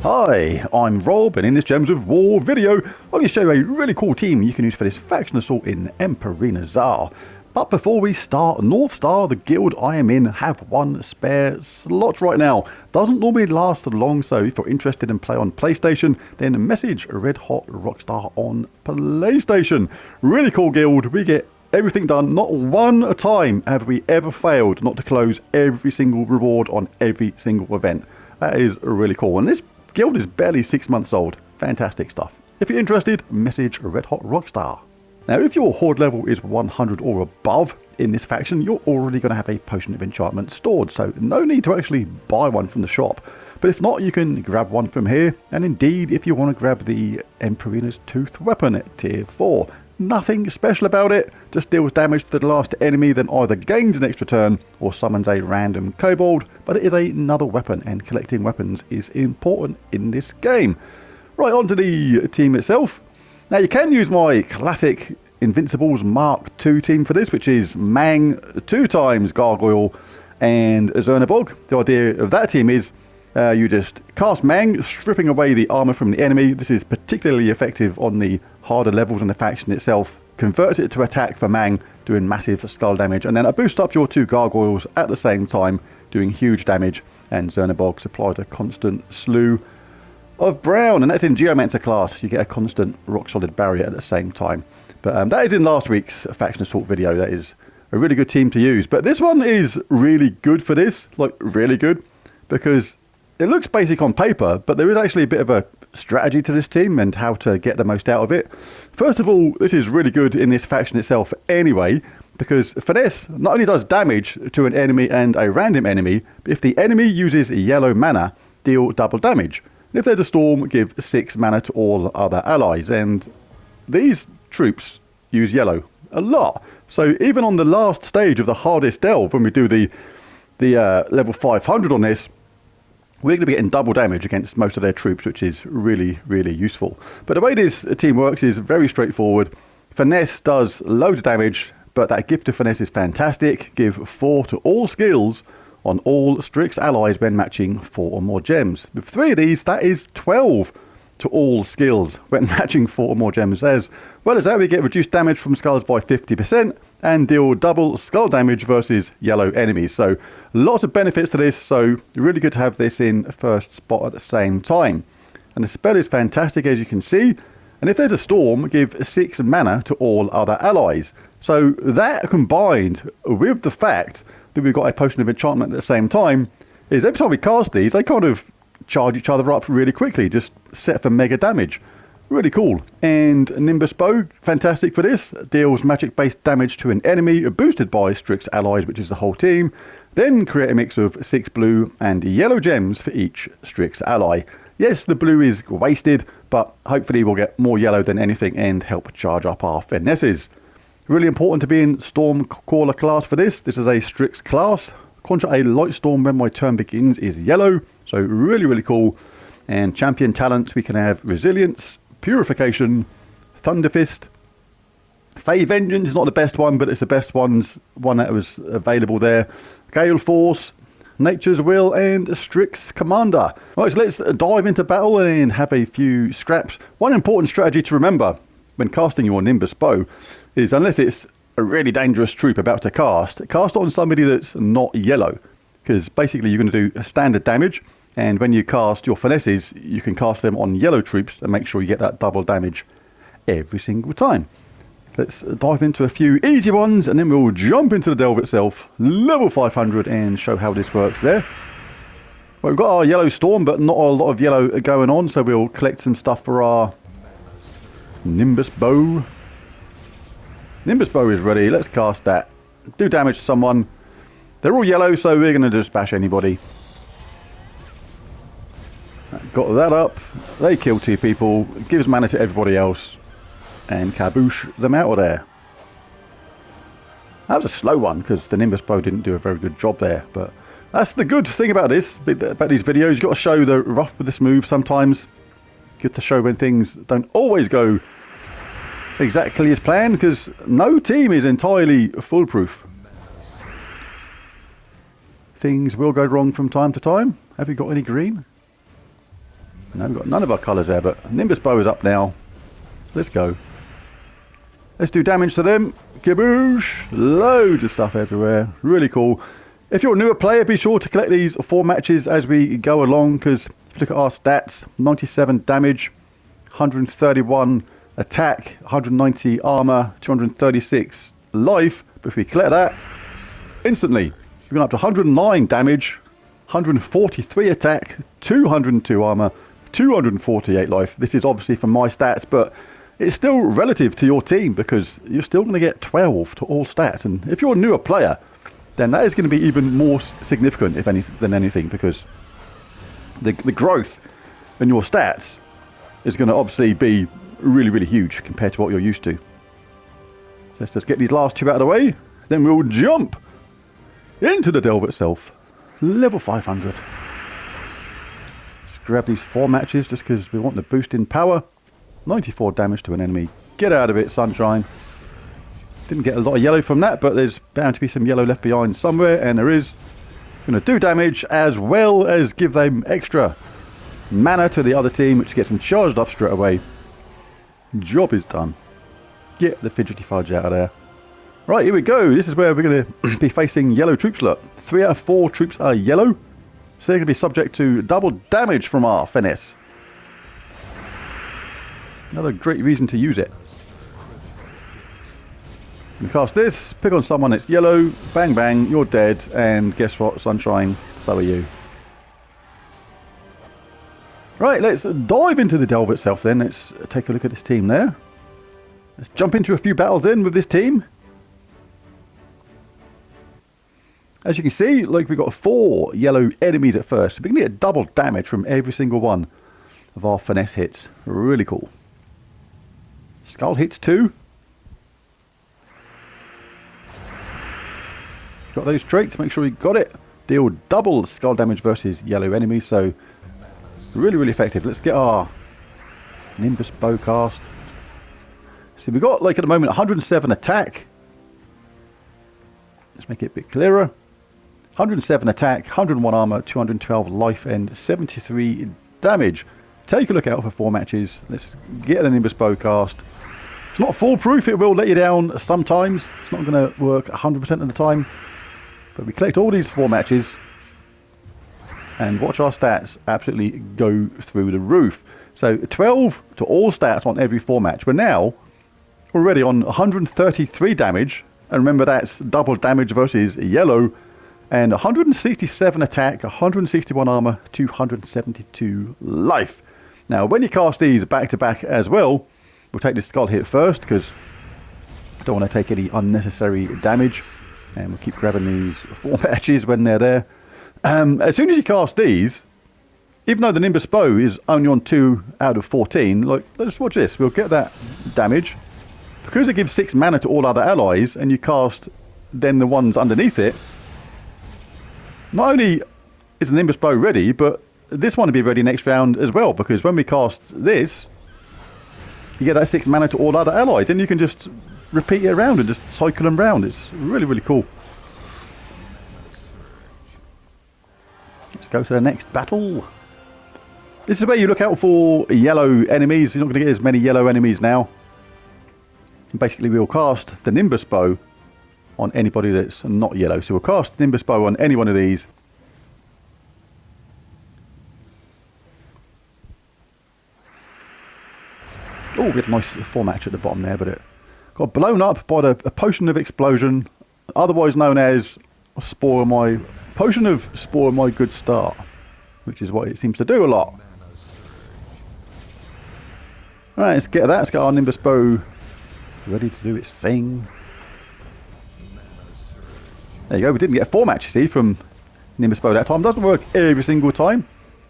Hi, I'm Rob, and in this Gems of War video, I'm going to show you a really cool team you can use for this faction assault in Emperinazar. But before we start, North Star, the guild I am in, have one spare slot right now. Doesn't normally last long, so if you're interested in play on PlayStation, then message Red Hot Rockstar on PlayStation. Really cool guild. We get everything done. Not one time have we ever failed not to close every single reward on every single event. That is really cool. And this guild is barely 6 months old. Fantastic stuff. If you're interested, message Red Hot Rockstar. Now, if your horde level is 100 or above in this faction, you're already going to have a potion of enchantment stored, so no need to actually buy one from the shop. But if not, you can grab one from here, and indeed, if you want to grab the Emperinazar's Toothed Weapon at tier 4. Nothing special about it, just deals damage to the last enemy, then either gains an extra turn or summons a random kobold, but it is another weapon, and collecting weapons is important in this game. Right, on to the team itself. Now, you can use my classic Invincibles Mark II team for this, which is Mang 2 times Gargoyle and Zernabog. The idea of that team is you just cast Mang, stripping away the armor from the enemy. This is particularly effective on the harder levels in the faction itself. Convert it to attack for Mang, doing massive skull damage, and then I boost up your 2 gargoyles at the same time, doing huge damage, and Zernabog supplied a constant slew of brown, and that's in Geomancer class. You get a constant rock solid barrier at the same time. But that is in last week's faction assault video. That is a really good team to use. But this one is really good for this, like really good, because it looks basic on paper, but there is actually a bit of a strategy to this team and how to get the most out of it. First of all, this is really good in this faction itself anyway, because Finesse not only does damage to an enemy and a random enemy, but if the enemy uses yellow mana, deal double damage. And if there's a storm, give 6 mana to all other allies. And these troops use yellow a lot. So even on the last stage of the hardest delve, when we do the level 500 on this, we're going to be getting double damage against most of their troops, which is really, really useful. But the way this team works is very straightforward. Finesse does loads of damage, but that gift of Finesse is fantastic. Give 4 to all skills on all Strix allies when matching 4 or more gems. With 3 of these, that is 12 to all skills when matching 4 or more gems. As well as that, we get reduced damage from skulls by 50% and deal double skull damage versus yellow enemies. So lots of benefits to this, so really good to have this in first spot at the same time. And the spell is fantastic, as you can see. And if there's a storm, give 6 mana to all other allies. So that combined with the fact that we've got a potion of enchantment at the same time, is every time we cast these, they kind of charge each other up really quickly, just set for mega damage. Really cool. And Nimbus Bow, fantastic for this. Deals magic-based damage to an enemy, boosted by Strix allies, which is the whole team. Then create a mix of 6 blue and yellow gems for each Strix ally. Yes, the blue is wasted, but hopefully we'll get more yellow than anything and help charge up our finesses. Really important to be in Stormcaller class for this. This is a Strix class. Conjure a light storm when my turn begins is yellow. So really, really cool. And champion talents, we can have Resilience, Purification, Thunderfist. Fey Vengeance is not the best one, but it's the best one that was available there. Gale Force, Nature's Will, and Strix Commander. Right, so let's dive into battle and have a few scraps. One important strategy to remember when casting your Nimbus Bow is, unless it's a really dangerous troop about to cast on somebody that's not yellow, because basically you're going to do a standard damage, and when you cast your finesses, you can cast them on yellow troops and make sure you get that double damage every single time. Let's dive into a few easy ones, and then we'll jump into the delve itself, level 500, and show how this works there. Well, we've got our yellow storm, but not a lot of yellow going on, so we'll collect some stuff for our Nimbus Bow. Nimbus Bow is ready. Let's cast that. Do damage to someone. They're all yellow, so we're going to just bash anybody. Got that up. They kill 2 people. Gives mana to everybody else. And kaboosh them out of there. That was a slow one, because the Nimbus Bow didn't do a very good job there. But that's the good thing about this, about these videos. You've got to show the rough with the smooth sometimes. Good to show when things don't always go exactly as planned, because no team is entirely foolproof. Things will go wrong from time to time. Have you got any green? No, we've got none of our colours there, but Nimbus Bow is up now. Let's go. Let's do damage to them. Kaboosh! Loads of stuff everywhere. Really cool. If you're a newer player, be sure to collect these 4 matches as we go along, because if you look at our stats, 97 damage, 131 attack, 190 armor, 236 life. But if we collect that, instantly, we've gone up to 109 damage, 143 attack, 202 armor, 248 life. This is obviously from my stats, but it's still relative to your team because you're still going to get 12 to all stats. And if you're a newer player, then that is going to be even more significant than anything, because the growth in your stats is going to obviously be really, really huge compared to what you're used to. So let's just get these last 2 out of the way, then we'll jump into the delve itself. Level 500. Let's grab these 4 matches just because we want the boost in power. 94 damage to an enemy. Get out of it, sunshine. Didn't get a lot of yellow from that, but there's bound to be some yellow left behind somewhere, and there is. Going to do damage as well as give them extra mana to the other team, which gets them charged up straight away. Job is done. Get the fidgety fudge out of there. Right, here we go. This is where we're going to be facing yellow troops. Look, 3 out of 4 troops are yellow, so they're going to be subject to double damage from our finesse. Another great reason to use it. You cast this, pick on someone that's yellow, bang bang, you're dead, and guess what, sunshine, so are you. Right, let's dive into the delve itself then. Let's take a look at this team there. Let's jump into a few battles in with this team. As you can see, like we've got 4 yellow enemies at first. We can get double damage from every single one of our finesse hits. Really cool. Skull hits too. Got those traits, make sure you got it. Deal double skull damage versus yellow enemies, so really, really effective. Let's get our Nimbus Bow cast. So we've got, like at the moment, 107 attack. Let's make it a bit clearer. 107 attack, 101 armor, 212 life, and 73 damage. Take a look out for 4 matches. Let's get the Nimbus Bow cast. It's not foolproof, it will let you down sometimes. It's not going to work 100% of the time. But we collect all these 4 matches and watch our stats absolutely go through the roof. So 12 to all stats on every 4 match. We're now already on 133 damage. And remember, that's double damage versus yellow. And 167 attack, 161 armor, 272 life. Now, when you cast these back to back as well, we'll take the skull hit first because I don't want to take any unnecessary damage. And we'll keep grabbing these 4 matches when they're there. As soon as you cast these, even though the Nimbus Bow is only on 2 out of 14, like, let's watch this. We'll get that damage. Because it gives 6 mana to all other allies, and you cast then the ones underneath it, not only is the Nimbus Bow ready, but this one will be ready next round as well, because when we cast this, you get that 6 mana to all other allies, and you can just repeat it around and just cycle them round. It's really, really cool. Let's go to the next battle. This is where you look out for yellow enemies. You're not going to get as many yellow enemies now. And basically, we'll cast the Nimbus Bow on anybody that's not yellow. So we'll cast the Nimbus Bow on any one of these. Oh, we had a nice 4 match at the bottom there, but it got blown up by a potion of explosion, otherwise known as potion of spoil my good start, which is what it seems to do a lot. Alright, let's get that. Let's get our Nimbus Bow ready to do its thing. There you go. We didn't get a 4 match, see, from Nimbus Bow that time. Doesn't work every single time,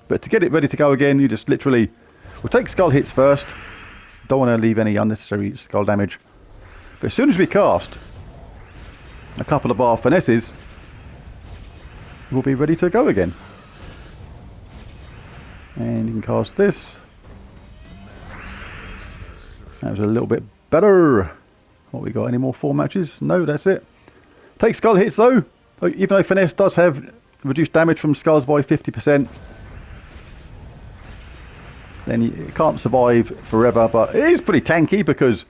but to get it ready to go again, you just literally, we'll take skull hits first. Don't want to leave any unnecessary skull damage. But as soon as we cast a couple of our finesses, we'll be ready to go again. And you can cast this. That was a little bit better. What we got? Any more 4 matches? No, that's it. Take skull hits though. Even though finesse does have reduced damage from skulls by 50%. then it can't survive forever, but it is pretty tanky because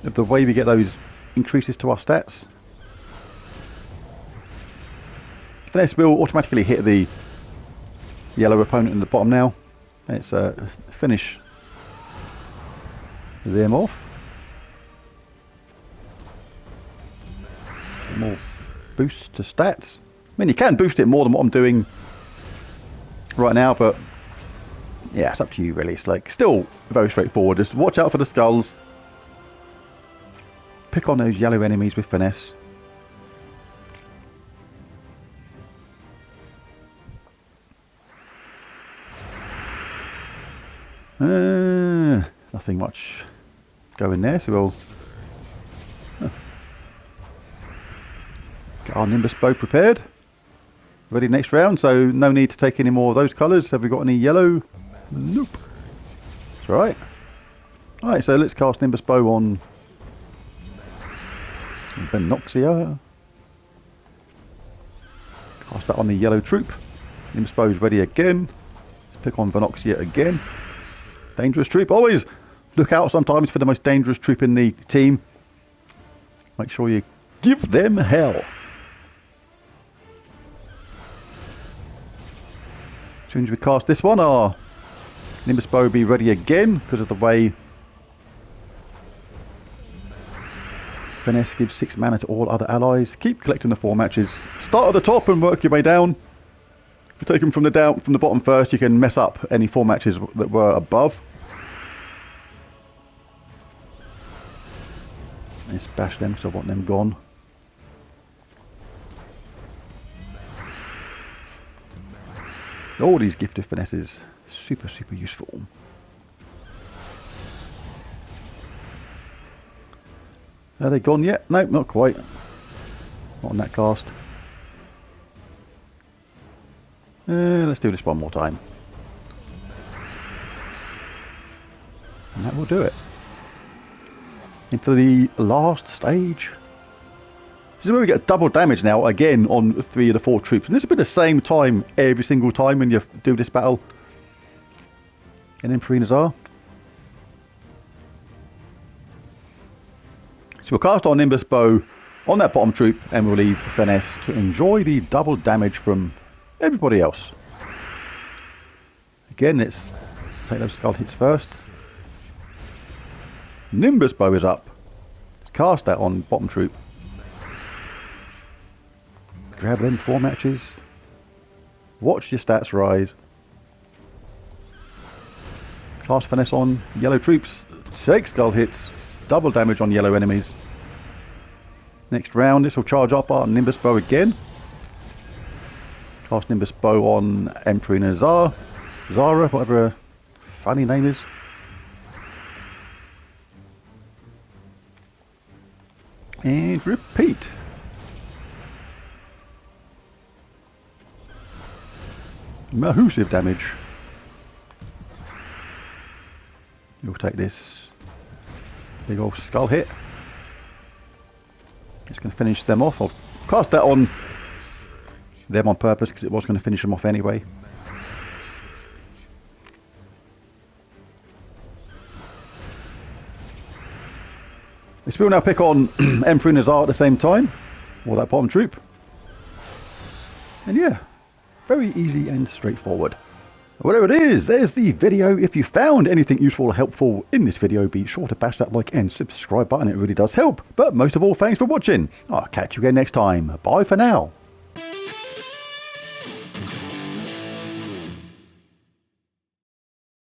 of the way we get those increases to our stats. Finesse will automatically hit the yellow opponent in the bottom now. Let's finish them off. More boost to stats. I mean, you can boost it more than what I'm doing right now, but yeah, it's up to you really. It's like still very straightforward. Just watch out for the skulls. Pick on those yellow enemies with finesse. Nothing much going there, so we'll get our Nimbus bow prepared. Ready next round, so no need to take any more of those colours. Have we got any yellow? Nope. That's right. Alright, so let's cast Nimbus bow on Venoxia. Cast that on the yellow troop. Nimbus bow is ready again. Let's pick on Venoxia again. Dangerous troop. Always look out sometimes for the most dangerous troop in the team. Make sure you give them hell. As soon as we cast this one, our Nimbus bow will be ready again because of the way Finesse gives 6 mana to all other allies. Keep collecting the 4 matches. Start at the top and work your way down. If you take them from the bottom first, you can mess up any 4 matches that were above. Let's bash them because I want them gone. All these gifted finesses, super useful. Are they gone yet? Nope, not quite. Not on that cast. Let's do this one more time. And that will do it. Into the last stage. This is where we get double damage now, again, on 3 of the 4 troops. And this will be the same time every single time when you do this battle in Emperinazar. So we'll cast our Nimbus bow on that bottom troop and we'll leave Finesse to enjoy the double damage from everybody else. Again, let's take those skull hits first. Nimbus bow is up. Let's cast that on bottom troop. Grab them 4 matches. Watch your stats rise. Cast Finesse on yellow troops. Take skull hits. Double damage on yellow enemies. Next round, this will charge up our Nimbus bow again. Cast Nimbus bow on Emperinazar. Zara, whatever her funny name is. And repeat. Massive damage. You'll take this big old skull hit. It's going to finish them off. I'll cast that on them on purpose because it was going to finish them off anyway. This will now pick on Emperinazar at the same time, or that bottom troop. And yeah, very easy and straightforward. Whatever it is, there's the video. If you found anything useful or helpful in this video, be sure to bash that like and subscribe button. It really does help. But most of all, thanks for watching. I'll catch you again next time. Bye for now.